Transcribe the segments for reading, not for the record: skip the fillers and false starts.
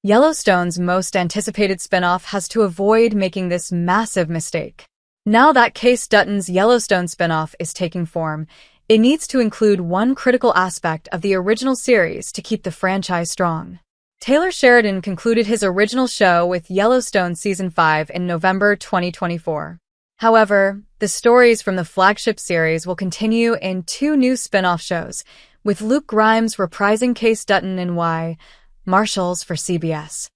Yellowstone's most anticipated spinoff has to avoid making this massive mistake. Now that Kayce Dutton's Yellowstone spinoff is taking form, it needs to include one critical aspect of the original series to keep the franchise strong. Taylor Sheridan concluded his original show with Yellowstone Season 5 in November 2024. However, the stories from the flagship series will continue in two new spin-off shows, with Luke Grimes reprising Kayce Dutton in Marshals for CBS.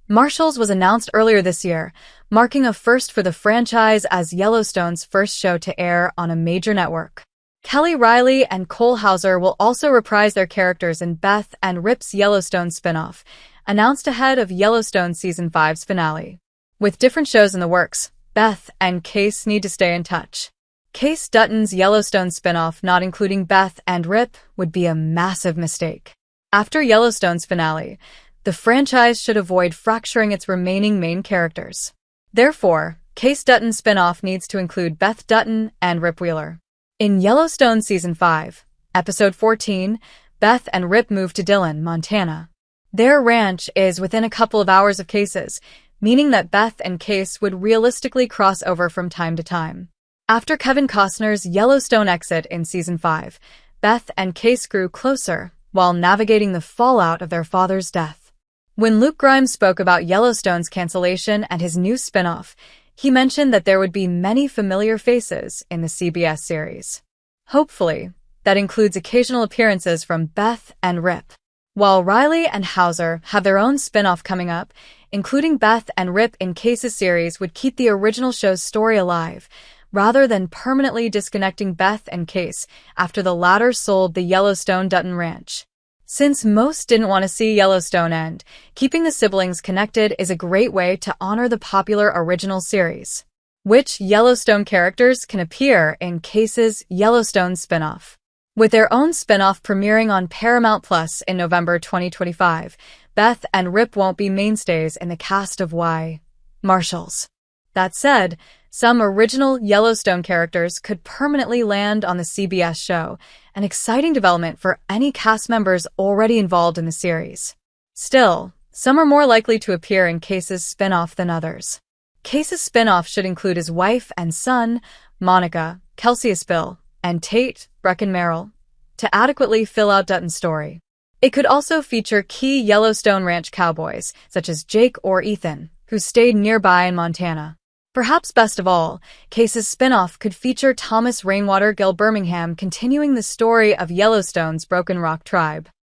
Marshals was announced earlier this year, marking a first for the franchise as Yellowstone's first show to air on a major network. Kelly Reilly and Cole Hauser will also reprise their characters in Beth and Rip's Yellowstone spinoff, announced ahead of Yellowstone Season 5's finale. With different shows in the works, Beth and Kayce need to stay in touch. Kayce Dutton's Yellowstone spinoff not including Beth and Rip would be a massive mistake. After Yellowstone's finale, the franchise should avoid fracturing its remaining main characters. Therefore, Kayce Dutton's spinoff needs to include Beth Dutton and Rip Wheeler. In Yellowstone Season 5, Episode 14, Beth and Rip move to Dillon, Montana. Their ranch is within a couple of hours of Kayce's, meaning that Beth and Kayce would realistically cross over from time to time. After Kevin Costner's Yellowstone exit in Season 5, Beth and Kayce grew closer while navigating the fallout of their father's death. When Luke Grimes spoke about Yellowstone's cancellation and his new spinoff, he mentioned that there would be many familiar faces in the CBS series. Hopefully, that includes occasional appearances from Beth and Rip. While Reilly and Hauser have their own spinoff coming up, including Beth and Rip in Kayce's series would keep the original show's story alive, rather than permanently disconnecting Beth and Kayce after the latter sold the Yellowstone Dutton Ranch. Since most didn't want to see Yellowstone end, keeping the siblings connected is a great way to honor the popular original series. Which Yellowstone characters can appear in Kayce's Yellowstone spinoff? With their own spinoff premiering on Paramount Plus in November 2025, Beth and Rip won't be mainstays in the cast of Marshals. That said, some original Yellowstone characters could permanently land on the CBS show, an exciting development for any cast members already involved in the series. Still, some are more likely to appear in Kayce's spinoff than others. Kayce's spinoff should include his wife and son, Monica, Kelsey Aspill, and Tate, Brecken Merrill, to adequately fill out Dutton's story. It could also feature key Yellowstone Ranch cowboys, such as Jake or Ethan, who stayed nearby in Montana. Perhaps best of all, Kayce's spinoff could feature Thomas Rainwater Gill Birmingham continuing the story of Yellowstone's Broken Rock tribe.